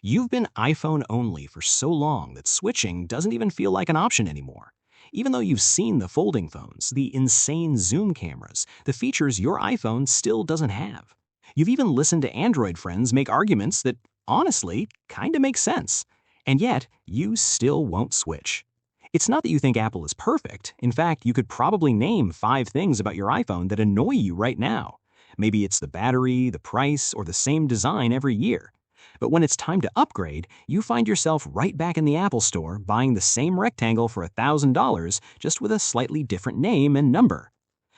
You've been iPhone only for so long that switching doesn't even feel like an option anymore. Even though you've seen the folding phones, the insane zoom cameras, the features your iPhone still doesn't have. You've even listened to Android friends make arguments that, honestly, kinda make sense. And yet, you still won't switch. It's not that you think Apple is perfect. In fact, you could probably name 5 things about your iPhone that annoy you right now. Maybe it's the battery, the price, or the same design every year. But when it's time to upgrade, you find yourself right back in the Apple Store buying the same rectangle for $1,000, just with a slightly different name and number.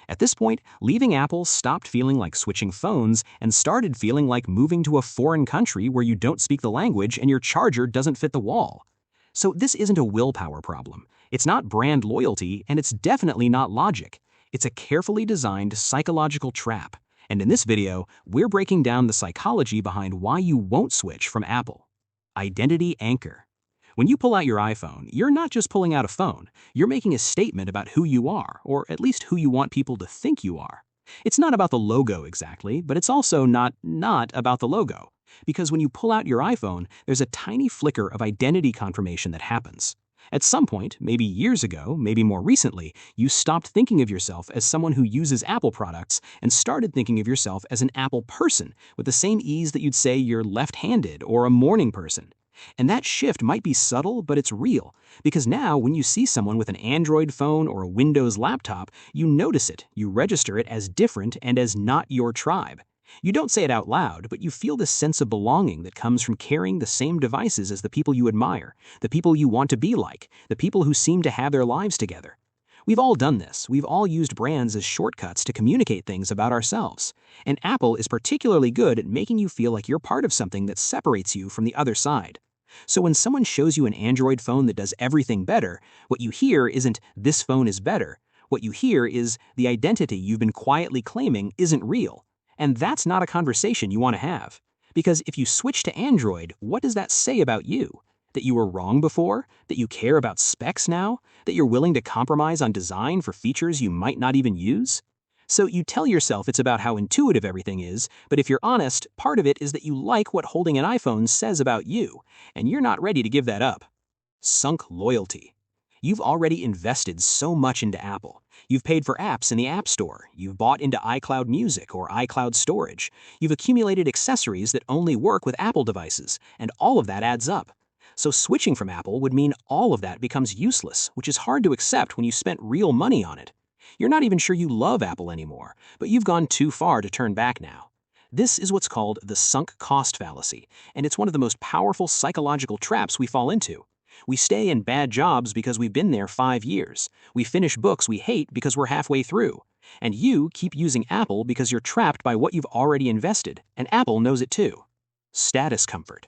At this point, leaving Apple stopped feeling like switching phones and started feeling like moving to a foreign country where you don't speak the language and your charger doesn't fit the wall. So this isn't a willpower problem. It's not brand loyalty, and it's definitely not logic. It's a carefully designed psychological trap. And in this video, we're breaking down the psychology behind why you won't switch from Apple. Identity anchor. When you pull out your iPhone, you're not just pulling out a phone. You're making a statement about who you are, or at least who you want people to think you are. It's not about the logo exactly, but it's also not about the logo. Because when you pull out your iPhone, there's a tiny flicker of identity confirmation that happens. At some point, maybe years ago, maybe more recently, you stopped thinking of yourself as someone who uses Apple products and started thinking of yourself as an Apple person with the same ease that you'd say you're left-handed or a morning person. And that shift might be subtle, but it's real, because now when you see someone with an Android phone or a Windows laptop, you notice it, you register it as different and as not your tribe. You don't say it out loud, but you feel this sense of belonging that comes from carrying the same devices as the people you admire, the people you want to be like, the people who seem to have their lives together. We've all done this. We've all used brands as shortcuts to communicate things about ourselves. And Apple is particularly good at making you feel like you're part of something that separates you from the other side. So when someone shows you an Android phone that does everything better, what you hear isn't "this phone is better." What you hear is the identity you've been quietly claiming isn't real. And that's not a conversation you want to have. Because if you switch to Android, what does that say about you? That you were wrong before? That you care about specs now? That you're willing to compromise on design for features you might not even use? So you tell yourself it's about how intuitive everything is, but if you're honest, part of it is that you like what holding an iPhone says about you, and you're not ready to give that up. Sunk loyalty. You've already invested so much into Apple. You've paid for apps in the App Store. You've bought into iCloud Music or iCloud storage. You've accumulated accessories that only work with Apple devices, and all of that adds up. So switching from Apple would mean all of that becomes useless, which is hard to accept when you spent real money on it. You're not even sure you love Apple anymore, but you've gone too far to turn back now. This is what's called the sunk cost fallacy, and it's one of the most powerful psychological traps we fall into. We stay in bad jobs because we've been there 5 years. We finish books we hate because we're halfway through. And you keep using Apple because you're trapped by what you've already invested, and Apple knows it too. Status comfort.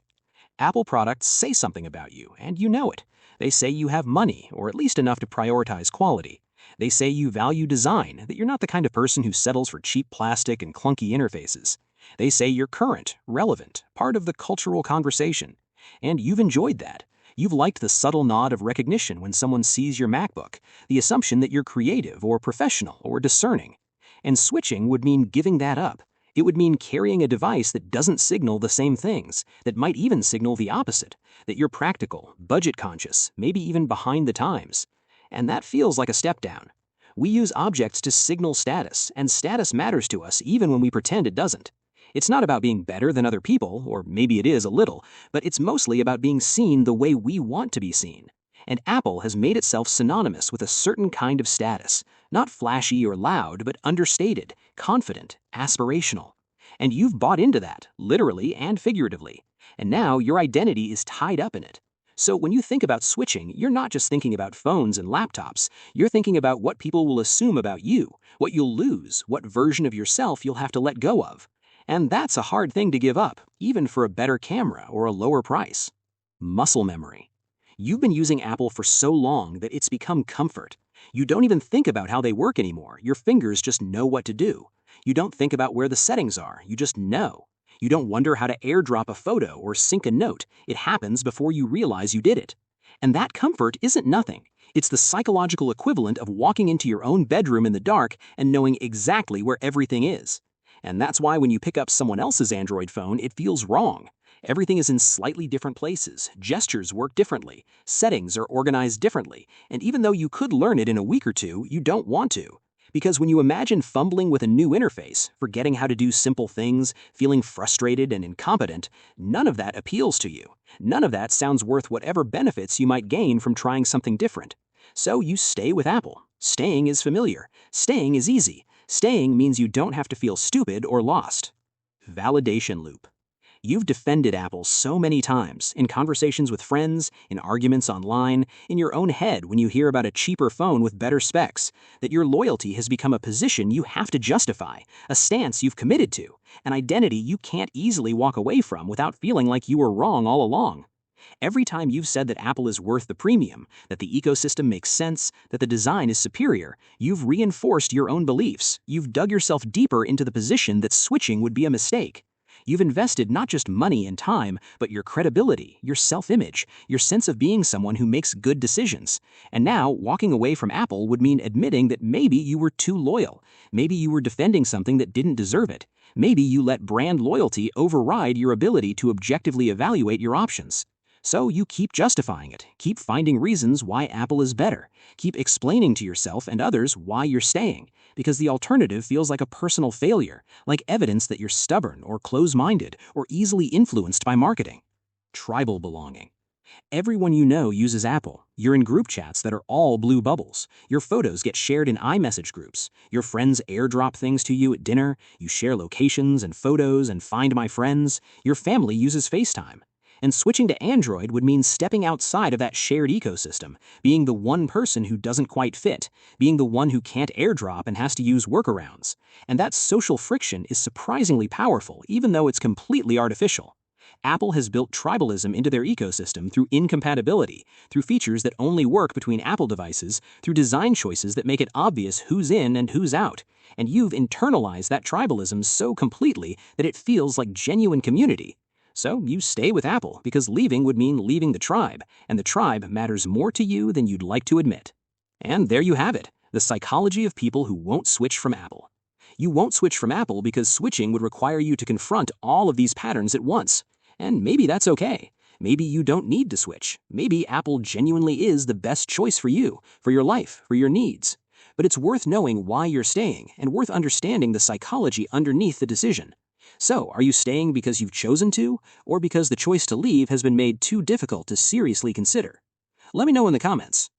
Apple products say something about you, and you know it. They say you have money, or at least enough to prioritize quality. They say you value design, that you're not the kind of person who settles for cheap plastic and clunky interfaces. They say you're current, relevant, part of the cultural conversation. And you've enjoyed that. You've liked the subtle nod of recognition when someone sees your MacBook, the assumption that you're creative or professional or discerning. And switching would mean giving that up. It would mean carrying a device that doesn't signal the same things, that might even signal the opposite, that you're practical, budget-conscious, maybe even behind the times. And that feels like a step down. We use objects to signal status, and status matters to us even when we pretend it doesn't. It's not about being better than other people, or maybe it is a little, but it's mostly about being seen the way we want to be seen. And Apple has made itself synonymous with a certain kind of status, not flashy or loud, but understated, confident, aspirational. And you've bought into that, literally and figuratively. And now your identity is tied up in it. So when you think about switching, you're not just thinking about phones and laptops. You're thinking about what people will assume about you, what you'll lose, what version of yourself you'll have to let go of. And that's a hard thing to give up, even for a better camera or a lower price. Muscle memory. You've been using Apple for so long that it's become comfort. You don't even think about how they work anymore. Your fingers just know what to do. You don't think about where the settings are. You just know. You don't wonder how to airdrop a photo or sync a note. It happens before you realize you did it. And that comfort isn't nothing. It's the psychological equivalent of walking into your own bedroom in the dark and knowing exactly where everything is. And that's why when you pick up someone else's Android phone, it feels wrong. Everything is in slightly different places, gestures work differently, settings are organized differently, and even though you could learn it in a week or two, you don't want to. Because when you imagine fumbling with a new interface, forgetting how to do simple things, feeling frustrated and incompetent, none of that appeals to you. None of that sounds worth whatever benefits you might gain from trying something different. So you stay with Apple. Staying is familiar. Staying is easy. Staying means you don't have to feel stupid or lost. Validation loop. You've defended Apple so many times, in conversations with friends, in arguments online, in your own head when you hear about a cheaper phone with better specs, that your loyalty has become a position you have to justify, a stance you've committed to, an identity you can't easily walk away from without feeling like you were wrong all along. Every time you've said that Apple is worth the premium, that the ecosystem makes sense, that the design is superior, you've reinforced your own beliefs. You've dug yourself deeper into the position that switching would be a mistake. You've invested not just money and time, but your credibility, your self-image, your sense of being someone who makes good decisions. And now, walking away from Apple would mean admitting that maybe you were too loyal. Maybe you were defending something that didn't deserve it. Maybe you let brand loyalty override your ability to objectively evaluate your options. So you keep justifying it, keep finding reasons why Apple is better, keep explaining to yourself and others why you're staying, because the alternative feels like a personal failure, like evidence that you're stubborn or close-minded or easily influenced by marketing. Tribal belonging. Everyone you know uses Apple. You're in group chats that are all blue bubbles. Your photos get shared in iMessage groups. Your friends airdrop things to you at dinner. You share locations and photos and Find My Friends. Your family uses FaceTime. And switching to Android would mean stepping outside of that shared ecosystem, being the one person who doesn't quite fit, being the one who can't airdrop and has to use workarounds. And that social friction is surprisingly powerful, even though it's completely artificial. Apple has built tribalism into their ecosystem through incompatibility, through features that only work between Apple devices, through design choices that make it obvious who's in and who's out. And you've internalized that tribalism so completely that it feels like genuine community. So you stay with Apple because leaving would mean leaving the tribe, and the tribe matters more to you than you'd like to admit. And there you have it, the psychology of people who won't switch from Apple. You won't switch from Apple because switching would require you to confront all of these patterns at once. And maybe that's okay. Maybe you don't need to switch. Maybe Apple genuinely is the best choice for you, for your life, for your needs. But it's worth knowing why you're staying and worth understanding the psychology underneath the decision. So, are you staying because you've chosen to, or because the choice to leave has been made too difficult to seriously consider? Let me know in the comments.